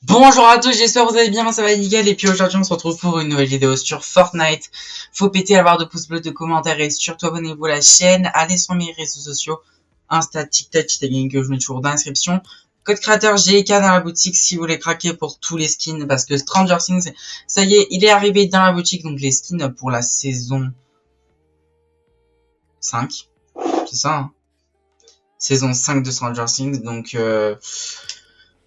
Bonjour à tous, j'espère que vous allez bien, moi ça va nickel, et puis aujourd'hui on se retrouve pour une nouvelle vidéo sur Fortnite. Faut péter la barre de pouces bleus, de commentaires, et surtout abonnez-vous à la chaîne, allez sur mes réseaux sociaux, Insta, TikTok, tagging que je mets toujours dans la description. Code créateur GK dans la boutique si vous voulez craquer pour tous les skins, parce que Stranger Things, ça y est, il est arrivé dans la boutique, donc les skins pour la saison 5, c'est ça hein, saison 5 de Stranger Things, donc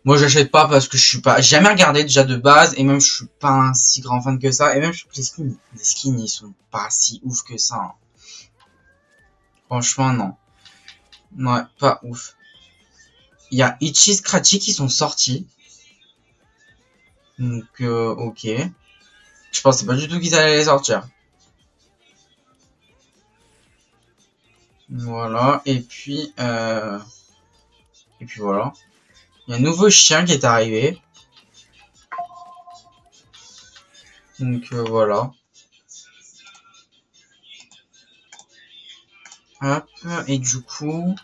moi j'achète pas parce que je suis pas, j'ai jamais regardé déjà de base, et même je suis pas un si grand fan que ça, et même je trouve que les skins ils sont pas si ouf que ça hein. Franchement non, ouais pas ouf. Il y a Itchy Scratchy qui sont sortis, donc ok, je pensais pas du tout qu'ils allaient les sortir. Voilà, et puis voilà, il y a un nouveau chien qui est arrivé, donc voilà. Hop, et du coup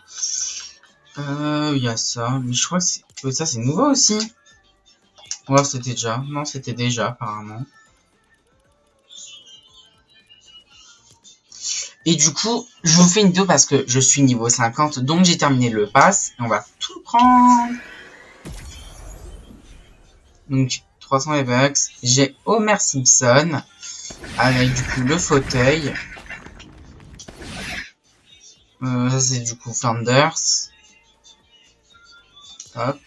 il y a ça, mais je crois que ça c'est nouveau aussi. Ouais, c'était déjà. Non, c'était déjà, apparemment. Et du coup, je vous fais une vidéo parce que je suis niveau 50, donc j'ai terminé le pass. Et on va tout prendre. Donc, 300 V-Bucks. J'ai Homer Simpson. Avec du coup le fauteuil. Ça, c'est du coup Flanders. Hop.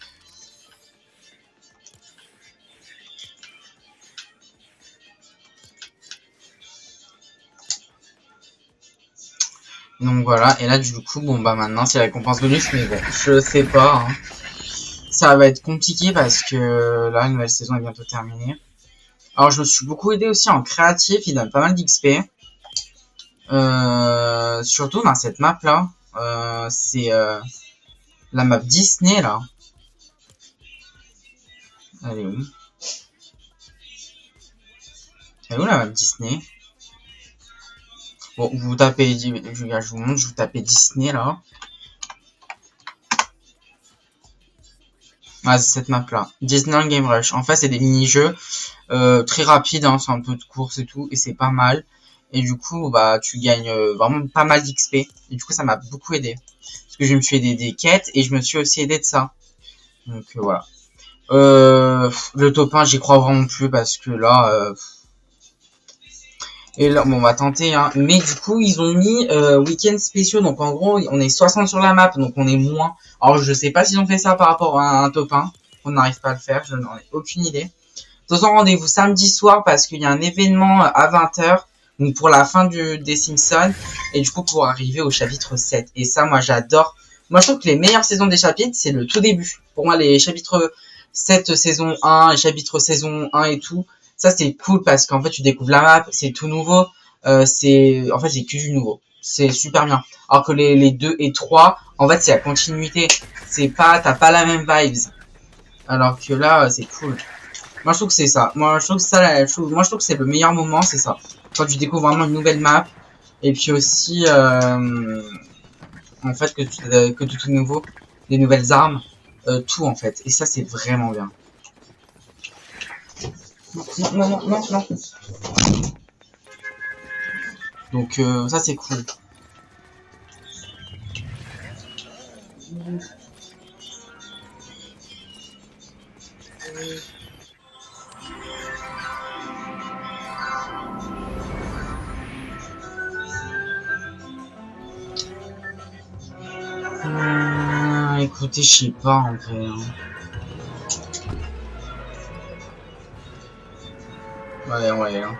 Donc voilà. Et là, du coup, bon, bah maintenant, c'est la récompense bonus. Mais bon, je sais pas. Hein. Ça va être compliqué parce que là, la nouvelle saison est bientôt terminée. Alors, je me suis beaucoup aidé aussi en créatif. Il donne pas mal d'XP. Surtout dans cette map là, c'est la map Disney là. Elle est où? Elle est où la map Disney? Bon, vous tapez, je vous montre, je vous tapez Disney là. Ah, c'est cette map là. Disneyland Game Rush. En fait, c'est des mini-jeux très rapides, hein, c'est un peu de course et tout, et c'est pas mal. Et du coup, bah, tu gagnes vraiment pas mal d'XP. Et du coup, ça m'a beaucoup aidé. Parce que je me suis aidé des quêtes et je me suis aussi aidé de ça. Donc voilà. Le top 1, j'y crois vraiment plus parce que là, et là, bon, on va tenter, hein. Mais du coup, ils ont mis week-end spéciaux. Donc en gros, on est 60 sur la map, donc on est moins. Alors je sais pas s'ils ont fait ça par rapport à un top 1. On n'arrive pas à le faire, je n'en ai aucune idée. De toute façon, rendez-vous samedi soir parce qu'il y a un événement à 20 h. Donc pour la fin des Simpsons. Et du coup, pour arriver au chapitre 7. Et ça, moi, j'adore. Moi, je trouve que les meilleures saisons des chapitres, c'est le tout début. Pour moi, les chapitres 7 saison 1 et chapitre saison 1 et tout, ça c'est cool parce qu'en fait tu découvres la map, c'est tout nouveau, en fait c'est que du nouveau, c'est super bien. Alors que les 2 et 3, en fait c'est la continuité, c'est pas, t'as pas la même vibes. Alors que là c'est cool. Moi je trouve que c'est ça. Moi je trouve que ça, moi je trouve que c'est le meilleur moment, c'est ça. Quand tu découvres vraiment une nouvelle map et puis aussi en fait que tout est nouveau, des nouvelles armes, tout en fait. Et ça c'est vraiment bien. Non, non, non, non, non. Donc ça c'est cool. Écoutez, je sais pas en vrai. Hein. Ouais, ouais. Hein.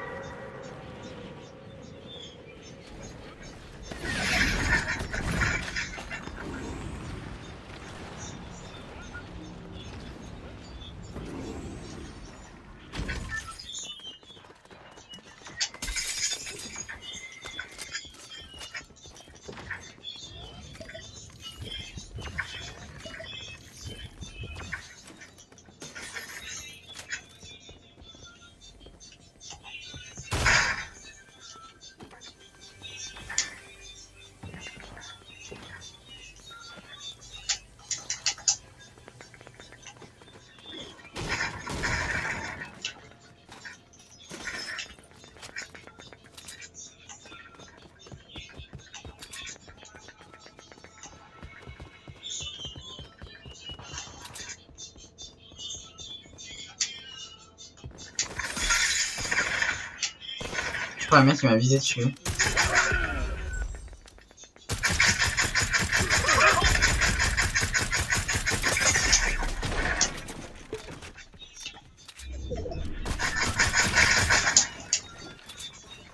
crois le mec il m'a visé dessus.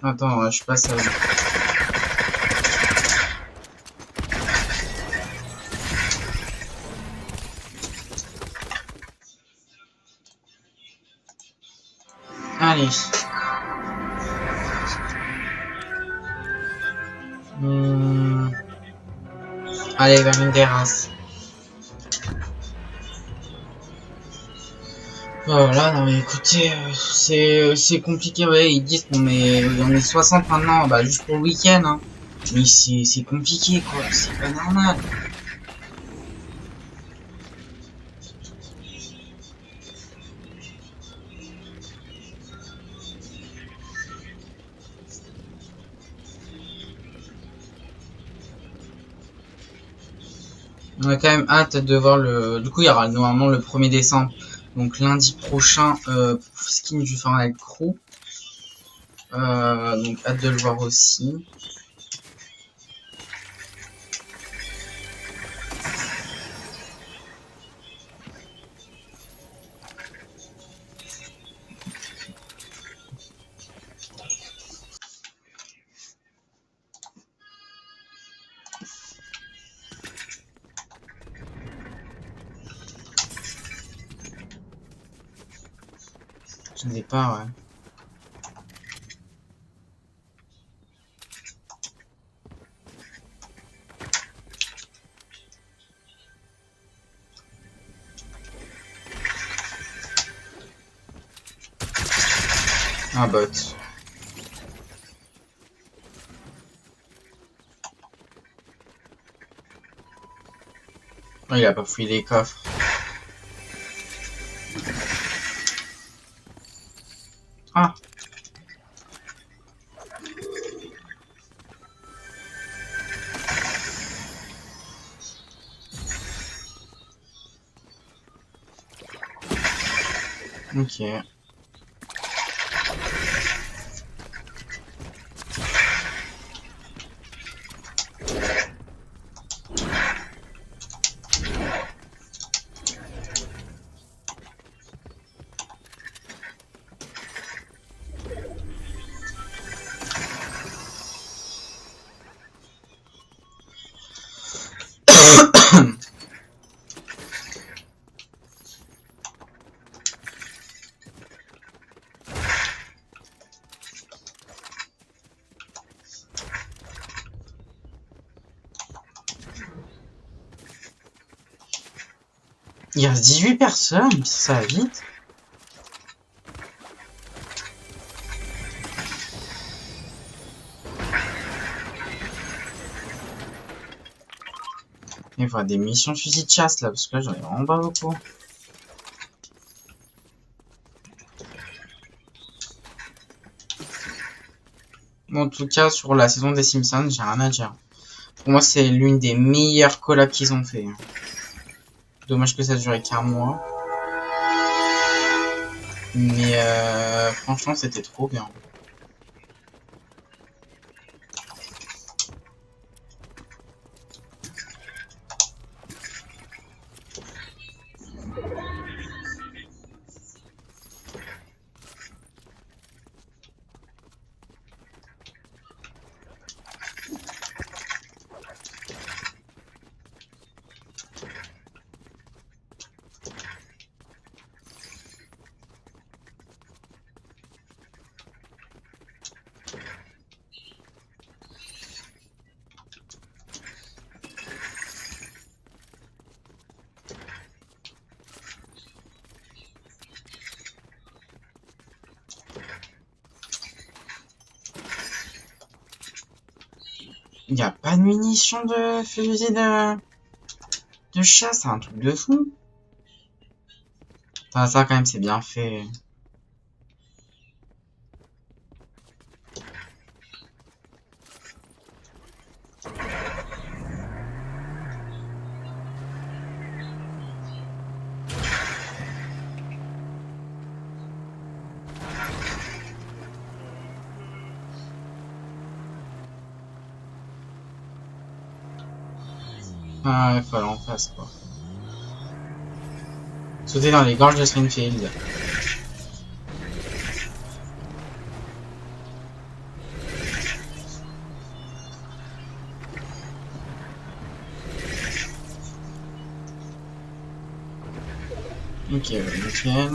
Attends, je passe à... Allez. Allez, vers une terrasse. Voilà, non mais écoutez, c'est compliqué, ouais, ils disent qu'on on est 60 maintenant, bah juste pour le week-end, hein. Mais c'est compliqué, quoi, c'est pas normal. On a quand même hâte de voir le... Du coup, il y aura normalement le 1er décembre. Donc lundi prochain, skin du Fortnite Crew. Donc hâte de le voir aussi. Je ne sais pas, ouais. Un bot. Oh, il a pas fouillé les coffres. Ah. Ok. Il reste 18 personnes, ça va vite. Il faudra des missions fusil de chasse là, parce que là j'en ai vraiment pas beaucoup. Bon, en tout cas, sur la saison des Simpsons, j'ai rien à dire. Pour moi, c'est l'une des meilleures collabs qu'ils ont fait. Dommage que ça durait qu'un mois. Mais franchement, c'était trop bien. Il n'y a pas de munitions de fusil de chasse, c'est un truc de fou. Enfin, ça, quand même, c'est bien fait. Ah ouais, faut aller en face, quoi. Sauter dans les gorges de Springfield. Ok, nickel.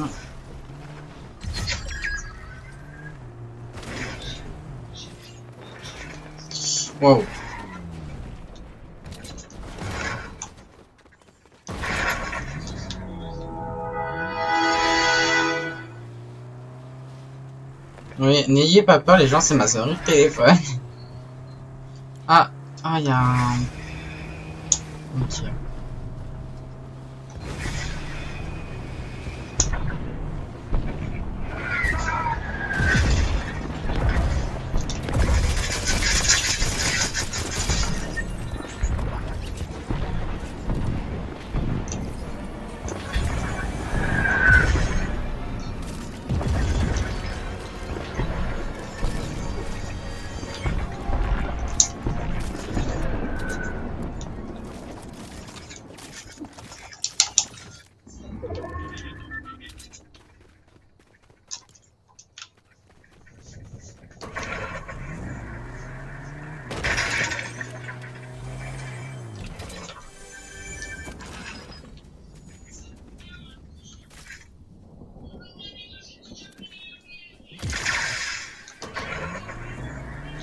Wow. Oui, n'ayez pas peur, les gens, c'est ma sonnerie de téléphone. Ah, il y a un... Ok.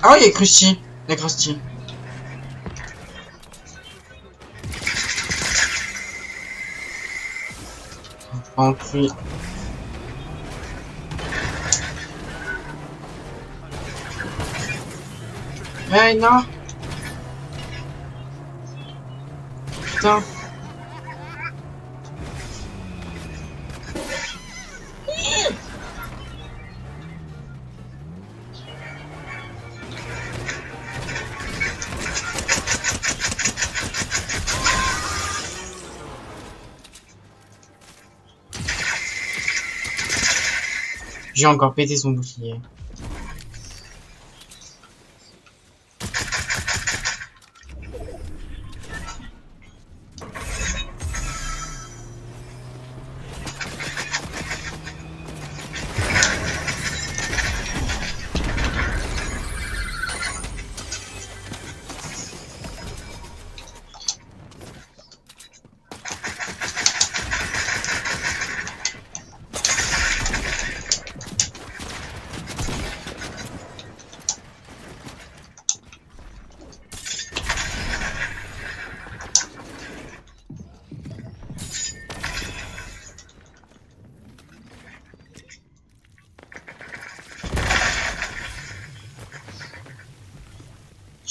Ah, il y a Krusty. Il y a Krusty. Enculé. Eh non. Putain. J'ai encore pété son bouclier.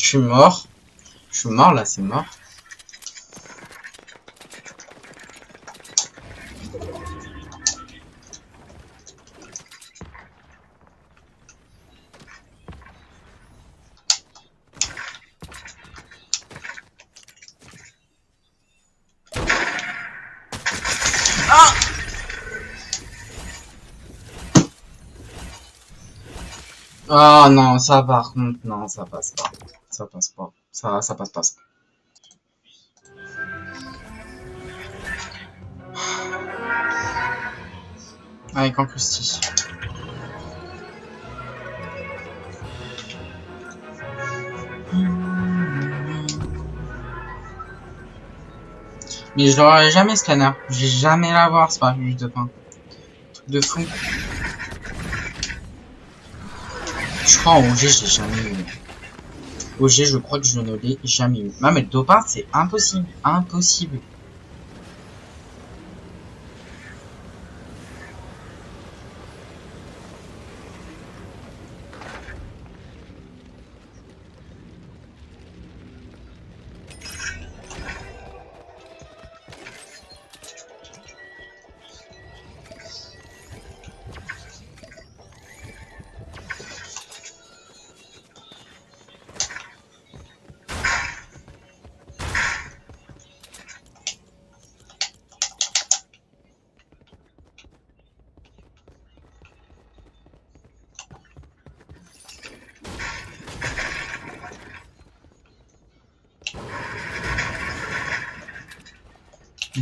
Je suis mort. Je suis mort là, c'est mort. Ah! Oh non, ça par contre, non, ça passe pas. Ça passe pas. Ça passe pas. Ça. Avec un Krusty. Mais je l'aurai jamais scanner. Je vais jamais l'avoir, c'est pas juste de pain. Truc de fou. Je crois en OG, je l'ai jamais eu. OG, je crois que je ne l'ai jamais eu. Non, mais le dopin, c'est impossible. Impossible.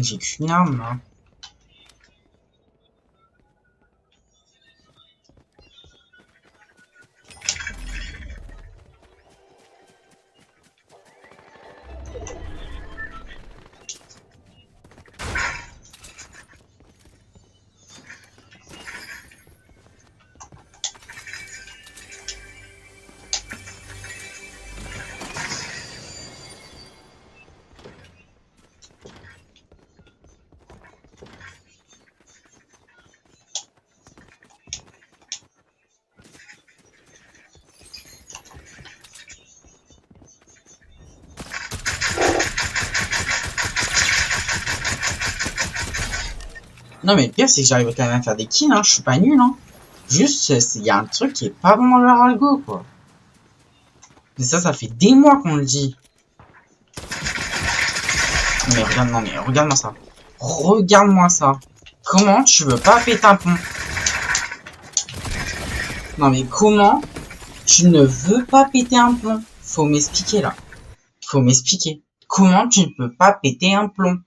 J'ai qu'une arme, là. Non, mais le pire, c'est que j'arrive quand même à faire des kills, hein. Je suis pas nul, hein. Juste, il y a un truc qui est pas bon dans leur algo, quoi. Mais ça fait des mois qu'on le dit. Mais regarde, non, mais regarde-moi ça. Regarde-moi ça. Comment tu veux pas péter un pont? Non, mais comment tu ne veux pas péter un plomb? Faut m'expliquer, là. Faut m'expliquer. Comment tu ne peux pas péter un plomb?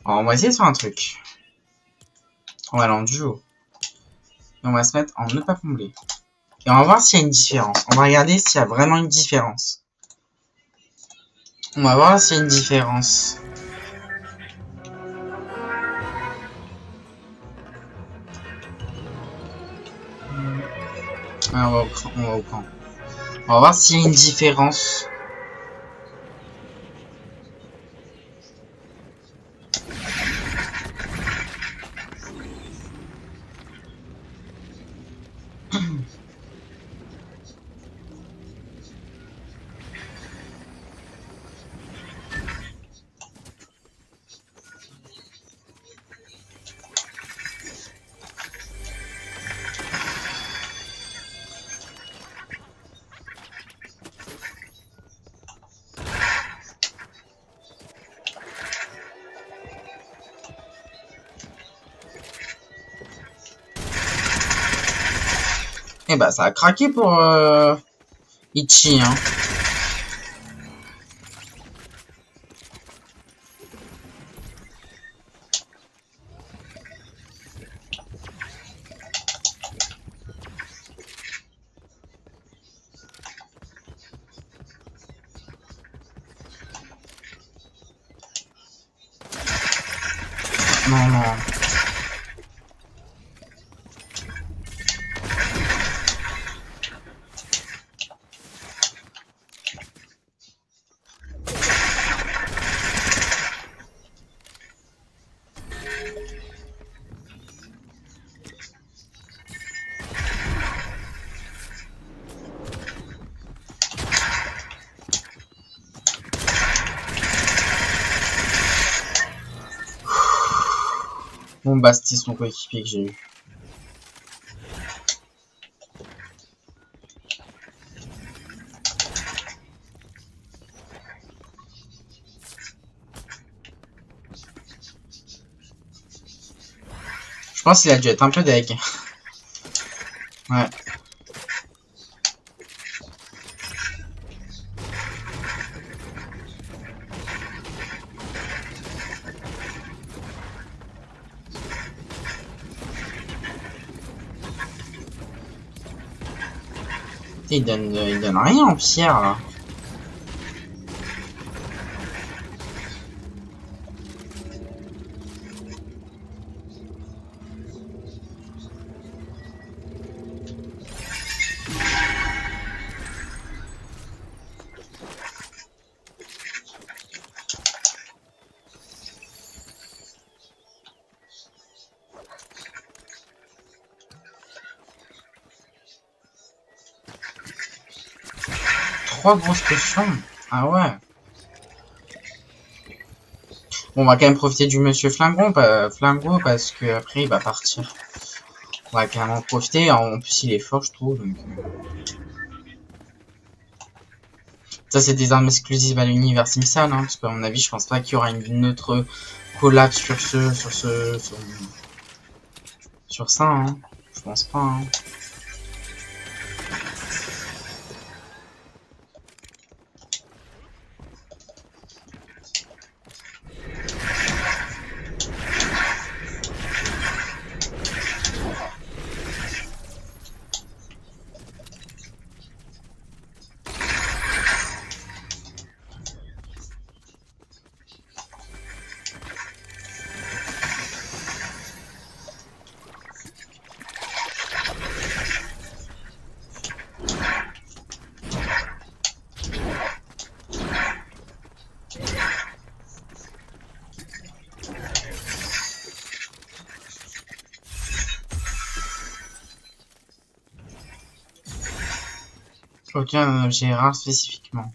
Alors, on va essayer de faire un truc. On va aller en duo. Et on va se mettre en ne pas combler. Et on va voir s'il y a une différence. On va regarder s'il y a vraiment une différence. On va voir s'il y a une différence. Ah, on va au camp. On va voir s'il y a une différence. Eh bah, ça a craqué pour Ichi, hein. Non, non. Bon, Basti, son coéquipier que j'ai eu. Je pense qu'il a dû être un peu deg. Ouais. Il donne rien en pierre, là. Trois grosses potions. Ah ouais. Bon, on va quand même profiter du monsieur Flingon, parce que après il va partir. On va quand même en profiter. En plus, il est fort, je trouve. Donc, ça, c'est des armes exclusives à l'univers Simpson, hein, parce qu'à mon avis, je pense pas qu'il y aura une autre collab sur ça, hein. Je pense pas, hein. Aucun objet rare spécifiquement.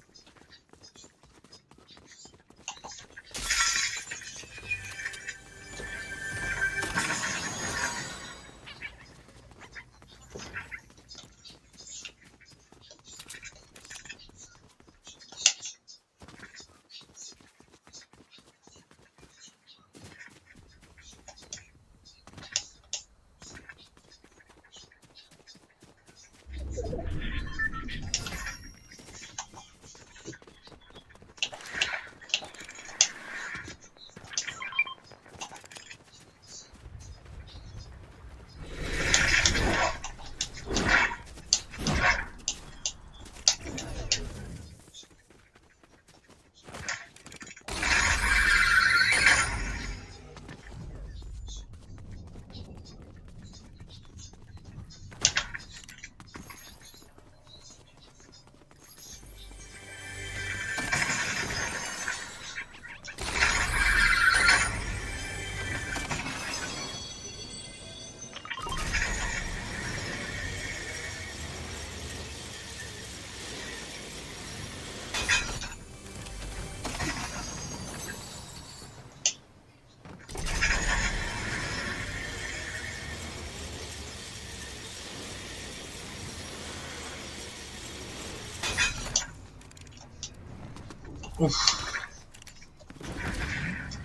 Ouf.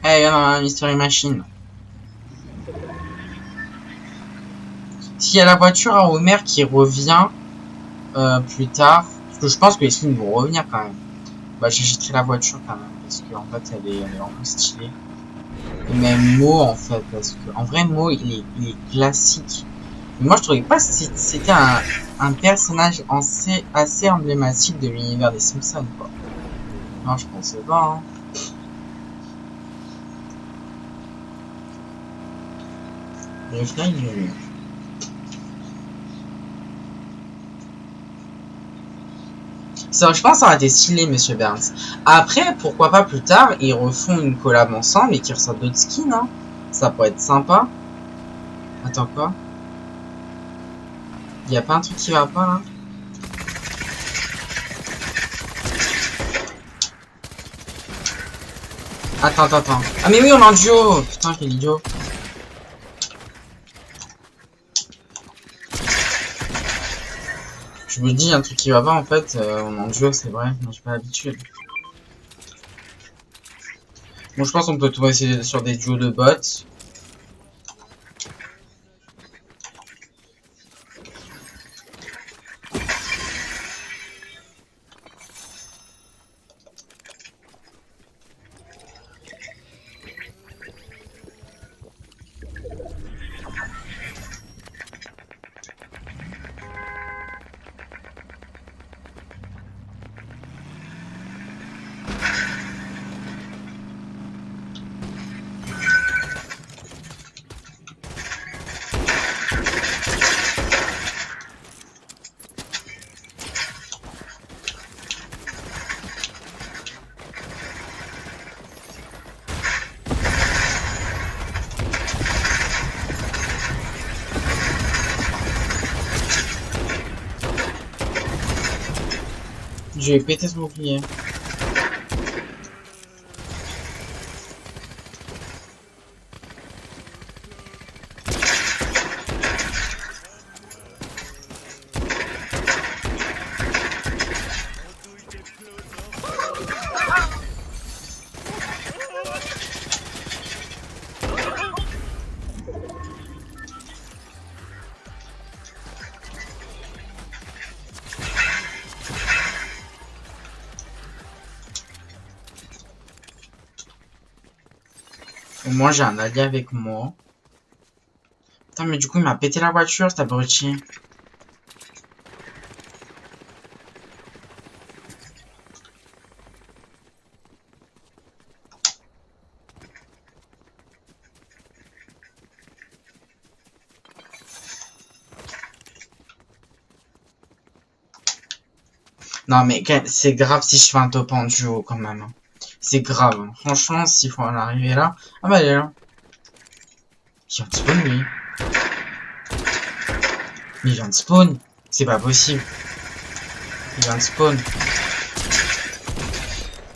Eh, il y en a un Mystery Machine. S'il y a la voiture à Homer qui revient plus tard, parce que je pense que les skins vont revenir quand même. Bah, j'achèterai la voiture quand même, parce qu'en fait, elle est vraiment stylée. Et même Mo, en fait, parce que en vrai, Mo, il est classique. Mais moi, je trouvais pas que c'était un personnage assez emblématique de l'univers des Simpsons, quoi. Non, je pensais pas, hein. Le final, il est... Ça, je pense que ça aurait été stylé, Monsieur Burns. Après, pourquoi pas plus tard, ils refont une collab ensemble et qu'ils ressortent d'autres skins, hein. Ça pourrait être sympa. Attends, quoi? Y a pas un truc qui va pas, là? Attends. Ah, mais oui, on est en duo! Putain, quel idiot. Je me dis un truc qui va pas, en fait, on est en duo, c'est vrai, mais j'ai pas l'habitude. Bon, je pense qu'on peut tout essayer sur des duos de bots. Je vais péter ce bouclier. Au moins, j'ai un allié avec moi. Putain, mais du coup, il m'a pété la voiture, cet abruti. Non, mais c'est grave si je fais un top en duo, quand même, hein. C'est grave, hein. Franchement, s'il faut en arriver là... Ah bah, elle est là. Il vient de spawn, lui. Mais il vient de spawn. C'est pas possible. Il vient de spawn.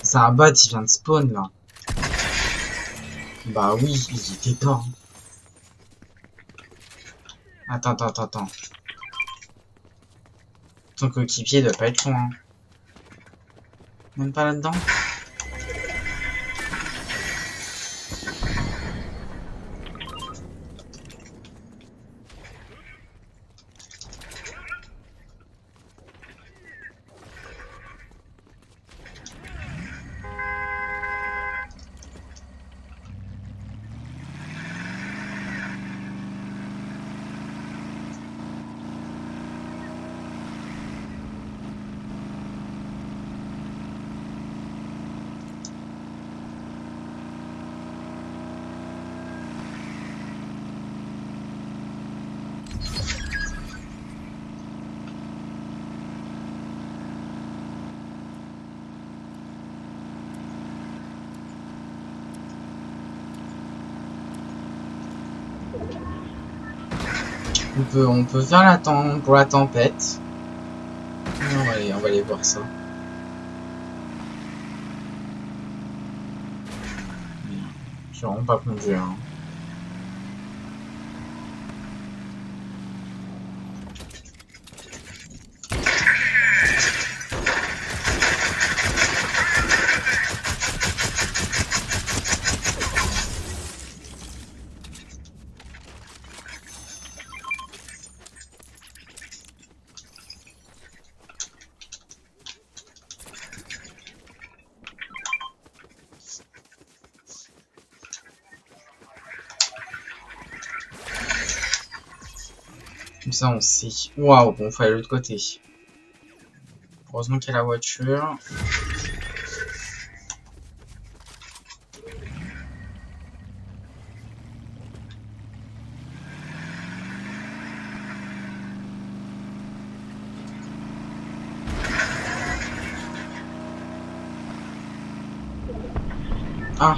C'est un bot, il vient de spawn là. Bah oui, il y était pas. Attends. Ton coéquipier doit pas être con, hein. Même pas là-dedans. On peut faire pour la tempête. On va aller voir ça. Je vais vraiment pas conduire. Hein. Comme ça on sait. Waouh, bon, faut aller de l'autre côté. Heureusement qu'il y a la voiture. Ah.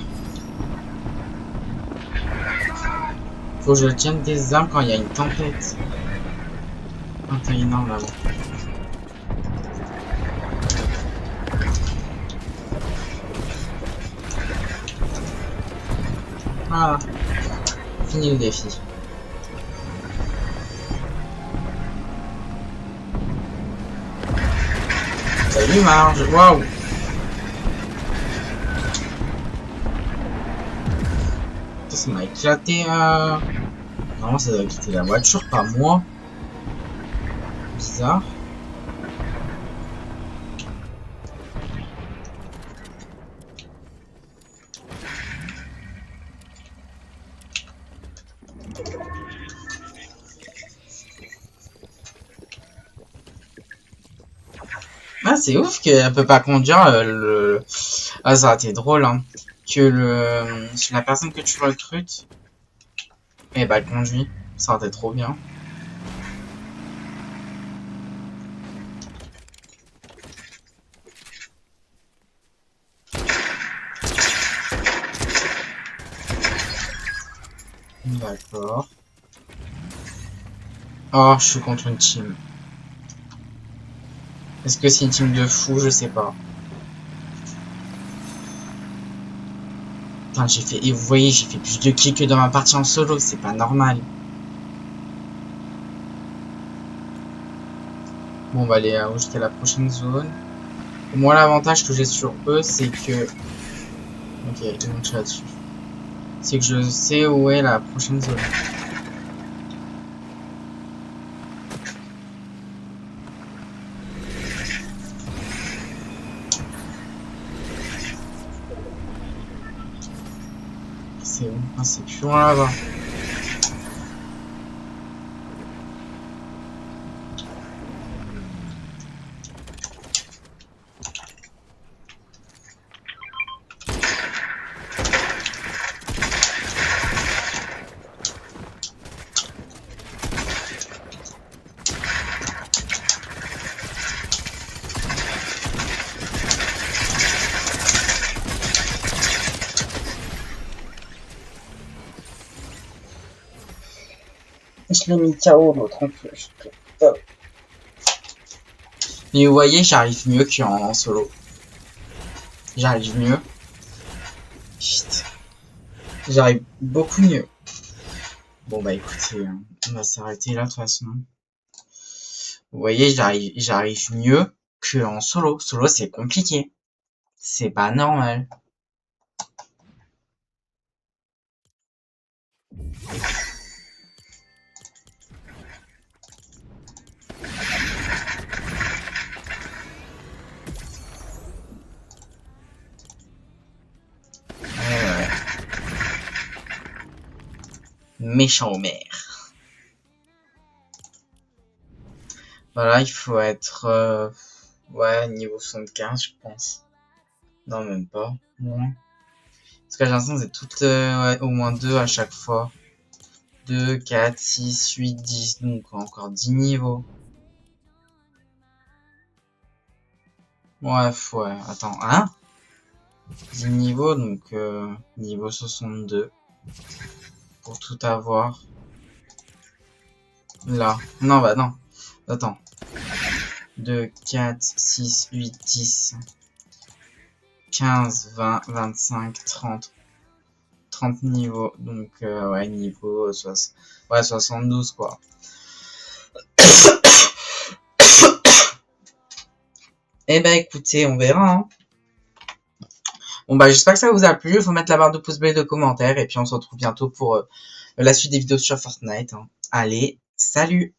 Faut que je tienne des armes quand il y a une tempête. Ah, t'es énorme là-bas. Voilà. Fini le défi. Salut Marge. Waouh. Ça m'a éclaté. Non, ça doit quitter la voiture, pas moi. Bizarre. Ah, c'est ouf qu'elle peut pas conduire le... Ah, ça a été drôle, hein. Que la personne que tu recrutes, eh bah, elle conduit. Ça aurait été trop bien. D'accord. Oh, je suis contre une team. Est-ce que c'est une team de fous? Je sais pas. Putain, j'ai fait... Et vous voyez, j'ai fait plus de kills que dans ma partie en solo. C'est pas normal. Bon, on va aller jusqu'à la prochaine zone. Moi, l'avantage que j'ai sur eux, c'est que... Ok, ils vont tirer là-dessus. C'est que je sais où est la prochaine zone. C'est où? Ah, c'est plus loin là-bas. Je l'ai mis KO l'autre en plus. Top. Mais vous voyez, j'arrive mieux qu'en solo. J'arrive mieux. Chut. J'arrive beaucoup mieux. Bon bah écoutez, on va s'arrêter là de toute façon. Vous voyez, j'arrive mieux qu'en solo. Solo, c'est compliqué. C'est pas normal. Ouais. Méchant Homer. Voilà, il faut être ouais, niveau 75, je pense. Non, même pas. Moins. Parce que j'ai l'impression que c'est toutes ouais, au moins 2 à chaque fois. 2, 4, 6, 8, 10. Donc encore 10 niveaux. Bref, ouais. Attends, hein? 10 niveaux, donc niveau 62. Pour tout avoir. Là. Non, bah non. Attends. 2, 4, 6, 8, 10. 15, 20, 25, 30. 30 niveaux. Donc, ouais, niveau ouais, 72, quoi. Eh ben, écoutez, on verra, hein. Bon, bah, j'espère que ça vous a plu. Il faut mettre la barre de pouce bleu et de commentaires. Et puis, on se retrouve bientôt pour la suite des vidéos sur Fortnite, hein. Allez, salut!